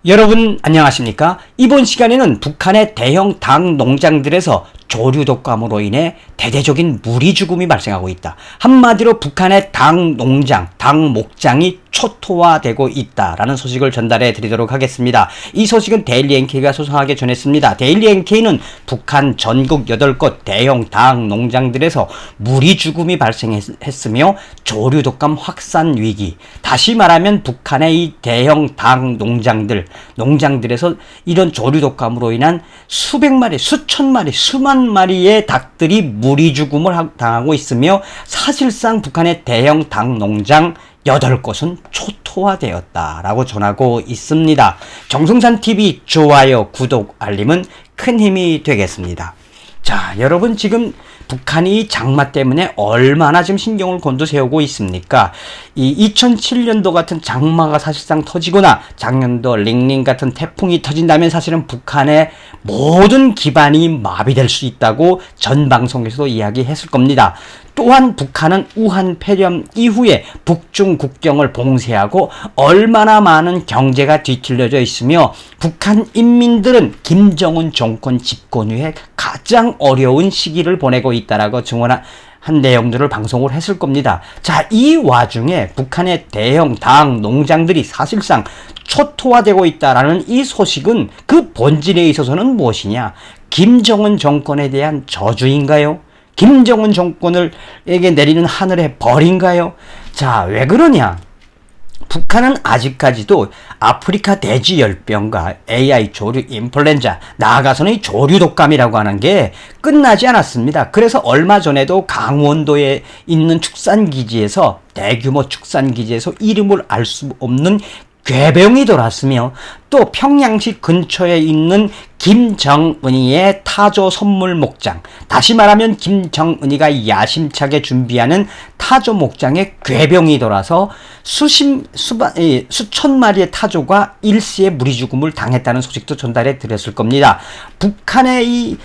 여러분 안녕하십니까? 이번 시간에는 북한의 대형 당 농장들에서 조류 독감으로 인해 대대적인 무리 죽음이 발생하고 있다. 한마디로 북한의 당 농장, 당 목장이 초토화되고 있다라는 소식을 전달해 드리도록 하겠습니다. 이 소식은 데일리 NK가 소상하게 전했습니다. 데일리 NK는 북한 전국 8곳 대형 당 농장들에서 무리 죽음이 발생했으며 조류 독감 확산 위기, 다시 말하면 북한의 이 대형 당 농장들에서 이런 조류 독감으로 인한 수백 마리, 수천 마리, 수만 마리의 닭들이 무리 죽음을 당하고 있으며 사실상 북한의 대형 당 농장 8곳은 초토화되었다라고 전하고 있습니다. 정성산TV 좋아요, 구독, 알림은 큰 힘이 되겠습니다. 자, 여러분 지금 북한이 장마 때문에 얼마나 지금 신경을 곤두세우고 있습니까? 이 2007년도 같은 장마가 사실상 터지거나 작년도 링링 같은 태풍이 터진다면 사실은 북한의 모든 기반이 마비될 수 있다고 전 방송에서도 이야기했을 겁니다. 또한 북한은 우한 폐렴 이후에 북중 국경을 봉쇄하고 얼마나 많은 경제가 뒤틀려져 있으며 북한 인민들은 김정은 정권 집권 후에 가장 어려운 시기를 보내고 있다라고 증언한 내용들을 방송을 했을 겁니다. 자, 이 와중에 북한의 대형 당 농장들이 사실상 초토화되고 있다라는 이 소식은 그 본질에 있어서는 무엇이냐? 김정은 정권에 대한 저주인가요? 김정은 정권에게 내리는 하늘의 벌인가요? 자, 왜 그러냐? 북한은 아직까지도 아프리카 돼지열병과 AI 조류 인플루엔자, 나아가서는 이 조류 독감이라고 하는 게 끝나지 않았습니다. 그래서 얼마 전에도 강원도에 있는 축산기지에서, 대규모 축산기지에서 이름을 알 수 없는 괴병이 돌았으며 또 평양시 근처에 있는 김정은이의 타조 선물 목장, 다시 말하면 김정은이가 야심차게 준비하는 타조 목장에 괴병이 돌아서 수천 마리의 타조가 일시에 무리 죽음을 당했다는 소식도 전달해 드렸을 겁니다. 북한의 이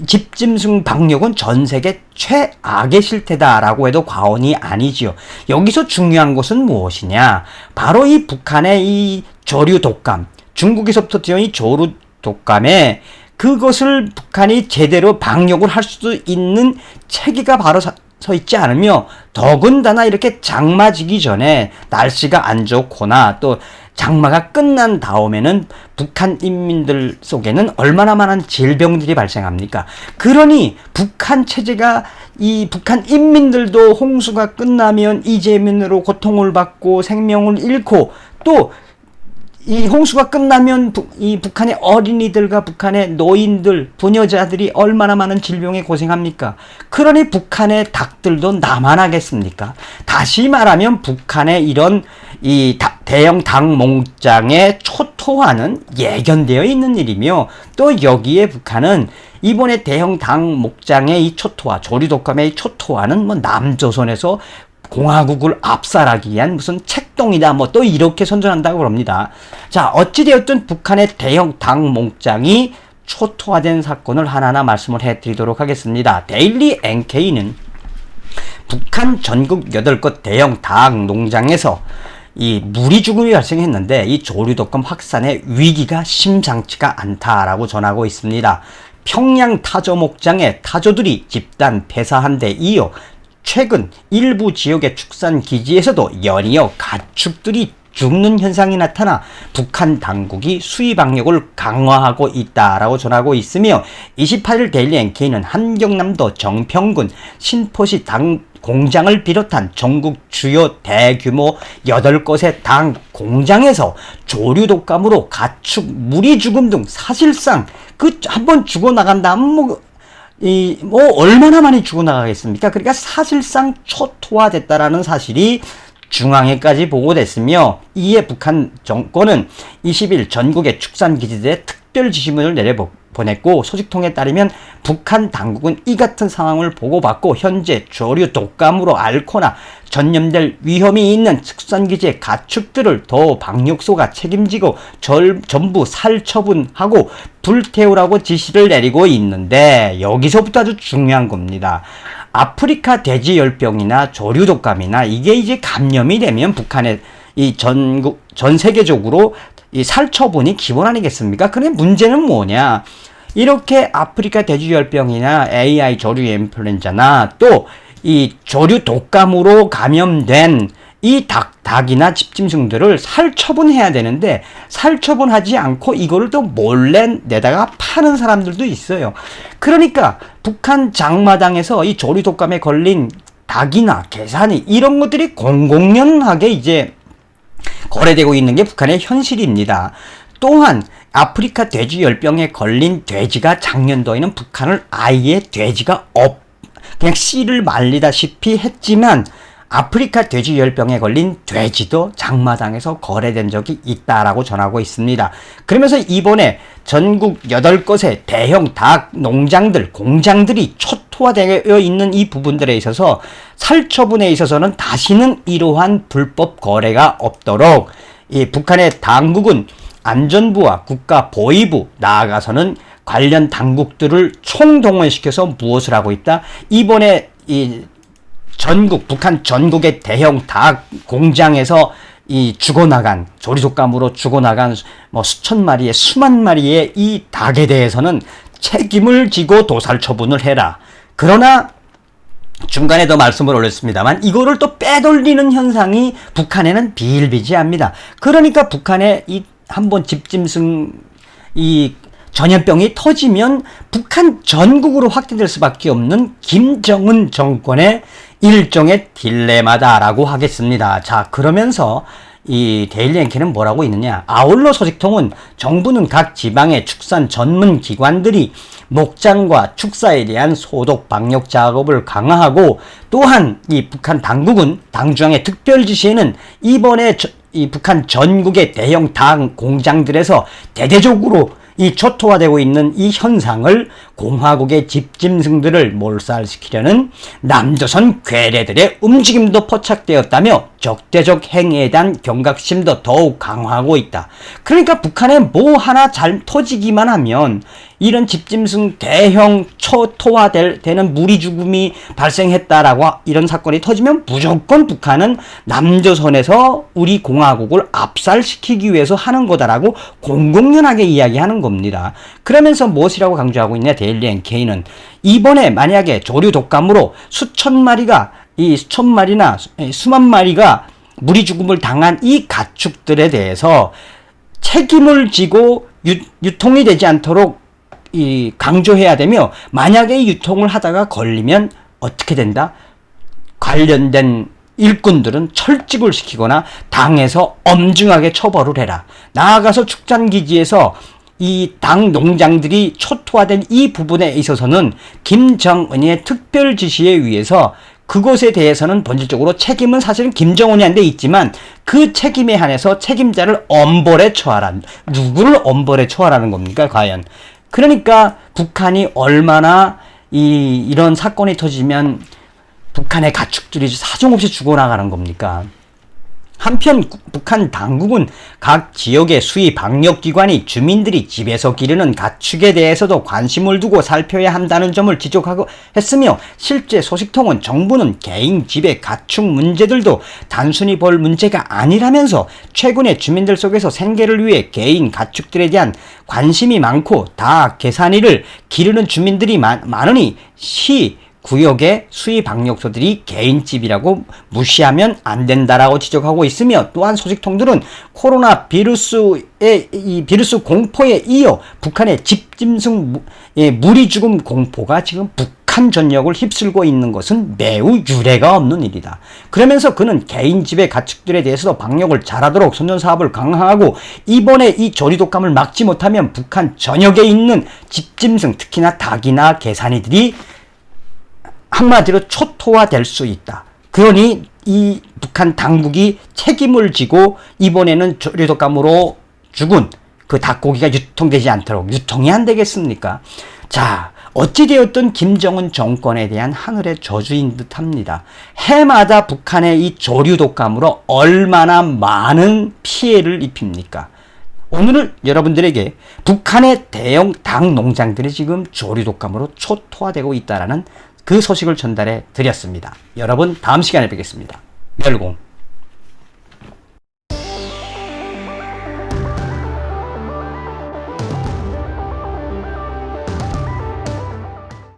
집짐승 방역은 전 세계 최악의 실태다라고 해도 과언이 아니지요. 여기서 중요한 것은 무엇이냐? 바로 이 북한의 이 조류 독감, 중국에서부터 튀어온 이 조류 독감에 그것을 북한이 제대로 방역을 할 수 있는 체계가 바로 서 있지 않으며, 더군다나 이렇게 장마지기 전에 날씨가 안 좋거나 또 장마가 끝난 다음에는 북한 인민들 속에는 얼마나 많은 질병들이 발생합니까? 그러니 북한 체제가, 이 북한 인민들도 홍수가 끝나면 이재민으로 고통을 받고 생명을 잃고, 또 이 홍수가 끝나면 이 북한의 어린이들과 북한의 노인들, 부녀자들이 얼마나 많은 질병에 고생합니까? 그러니 북한의 닭들도 나만 하겠습니까? 다시 말하면 북한의 이런 이 대형 닭 농장의 초토화는 예견되어 있는 일이며, 또 여기에 북한은 이번에 대형 닭 목장의 이 초토화, 조류 독감의 이 초토화는 뭐 남조선에서 공화국을 압살하기 위한 무슨 책동이다, 뭐 또 이렇게 선전한다고 그럽니다. 자, 어찌되었든 북한의 대형 닭 목장이 초토화된 사건을 하나하나 말씀을 해드리도록 하겠습니다. 데일리 NK는 북한 전국 8곳 대형 닭 농장에서 이 무리 죽음이 발생했는데 이 조류 독감 확산의 위기가 심상치가 않다라고 전하고 있습니다. 평양 타조 목장의 타조들이 집단 폐사한 데 이어 최근 일부 지역의 축산기지에서도 연이어 가축들이 죽는 현상이 나타나 북한 당국이 수의 방역을 강화하고 있다라고 전하고 있으며, 28일 데일리 NK는 함경남도 정평군 신포시 당 공장을 비롯한 전국 주요 대규모 8곳의 당 공장에서 조류 독감으로 가축 무리 죽음 등 사실상 그 한번 죽어나간다면 얼마나 많이 죽어나가겠습니까? 그러니까 사실상 초토화됐다라는 사실이 중앙에까지 보고됐으며, 이에 북한 정권은 20일 전국의 축산기지들에 특별 지시문을 내려보냈고, 소식통에 따르면 북한 당국은 이 같은 상황을 보고받고 현재 조류 독감으로 앓거나 전염될 위험이 있는 축산기지의 가축들을 더 방역소가 책임지고 전부 살처분하고 불태우라고 지시를 내리고 있는데, 여기서부터 아주 중요한 겁니다. 아프리카 돼지열병이나 조류 독감이나 이게 이제 감염이 되면 북한의 이 전 세계적으로 이 살처분이 기본 아니겠습니까? 그런데 문제는 뭐냐? 이렇게 아프리카 돼지열병이나 AI 조류 인플루엔자나 또 이 조류 독감으로 감염된 이 닭이나 집짐승들을 살처분해야 되는데 살처분하지 않고 이거를 또 몰래 내다가 파는 사람들도 있어요. 그러니까 북한 장마당에서 이 조류 독감에 걸린 닭이나 개산이 이런 것들이 공공연하게 이제 거래되고 있는 게 북한의 현실입니다. 또한 아프리카 돼지열병에 걸린 돼지가 작년도에는 북한을 아예 돼지가 그냥 씨를 말리다시피 했지만 아프리카 돼지열병에 걸린 돼지도 장마당에서 거래된 적이 있다라고 전하고 있습니다. 그러면서 이번에 전국 8곳의 대형 닭 농장들, 공장들이 초토화되어 있는 이 부분들에 있어서 살처분에 있어서는 다시는 이러한 불법 거래가 없도록 이 북한의 당국은 안전부와 국가보위부, 나아가서는 관련 당국들을 총동원시켜서 무엇을 하고 있다? 이번에 이 북한 전국의 대형 닭 공장에서 이 죽어나간, 조리독감으로 죽어나간 수천 마리의, 수만 마리의 이 닭에 대해서는 책임을 지고 도살 처분을 해라. 그러나 중간에도 말씀을 올렸습니다만 이거를 또 빼돌리는 현상이 북한에는 비일비재합니다. 그러니까 북한에 이 한번 집짐승 이 전염병이 터지면 북한 전국으로 확대될 수밖에 없는 김정은 정권의 일종의 딜레마다라고 하겠습니다. 자, 그러면서 이 데일리 NK는 뭐라고 있느냐? 아울러 소식통은 정부는 각 지방의 축산 전문 기관들이 목장과 축사에 대한 소독 방역 작업을 강화하고 또한 이 북한 당국은 당중앙의 특별 지시에는 이번에 이 북한 전국의 대형 닭 공장들에서 대대적으로 이 초토화되고 있는 이 현상을 공화국의 집짐승들을 몰살시키려는 남조선 괴뢰들의 움직임도 포착되었다며 적대적 행위에 대한 경각심도 더욱 강화하고 있다. 그러니까 북한에 뭐 하나 잘 터지기만 하면 이런 집짐승 대형 초토화되는 무리 죽음이 발생했다라고 이런 사건이 터지면 무조건 북한은 남조선에서 우리 공화국을 압살시키기 위해서 하는 거다라고 공공연하게 이야기하는 겁니다. 그러면서 무엇이라고 강조하고 있냐? 데일리 NK는 이번에 만약에 조류 독감으로 수천 마리나 수만 마리가 무리 죽음을 당한 이 가축들에 대해서 책임을 지고 유통이 되지 않도록 강조해야 되며 만약에 유통을 하다가 걸리면 어떻게 된다? 관련된 일꾼들은 철직을 시키거나 당에서 엄중하게 처벌을 해라. 나아가서 축산기지에서 이 닭 농장들이 초토화된 이 부분에 있어서는 김정은의 특별 지시에 의해서 그것에 대해서는 본질적으로 책임은 사실은 김정은이한테 있지만 그 책임에 한해서 책임자를 엄벌에 처하라. 누구를 엄벌에 처하라는 겁니까? 과연. 그러니까 북한이 얼마나 이런 사건이 터지면 북한의 가축들이 사정없이 죽어나가는 겁니까? 한편 북한 당국은 각 지역의 수의 방역기관이 주민들이 집에서 기르는 가축에 대해서도 관심을 두고 살펴야 한다는 점을 지적하고 했으며 실제 소식통은 정부는 개인 집의 가축 문제들도 단순히 볼 문제가 아니라면서 최근에 주민들 속에서 생계를 위해 개인 가축들에 대한 관심이 많고 닭, 개산이를 기르는 주민들이 많으니 구역의 수의 방역소들이 개인집이라고 무시하면 안 된다라고 지적하고 있으며 또한 소식통들은 코로나 이 비루스 공포에 이어 북한의 집짐승 무리 죽음 공포가 지금 북한 전역을 휩쓸고 있는 것은 매우 유례가 없는 일이다. 그러면서 그는 개인집의 가축들에 대해서도 방역을 잘하도록 선전사업을 강화하고 이번에 이 조리독감을 막지 못하면 북한 전역에 있는 집짐승 특히나 닭이나 개산이들이 한마디로 초토화될 수 있다. 그러니 이 북한 당국이 책임을 지고 이번에는 조류독감으로 죽은 그 닭고기가 유통되지 않도록 유통이 안 되겠습니까? 자, 어찌되었든 김정은 정권에 대한 하늘의 저주인 듯합니다. 해마다 북한의 이 조류독감으로 얼마나 많은 피해를 입힙니까? 오늘은 여러분들에게 북한의 대형 닭 농장들이 지금 조류독감으로 초토화되고 있다는 그 소식을 전달해 드렸습니다. 여러분 다음 시간에 뵙겠습니다. 멸공.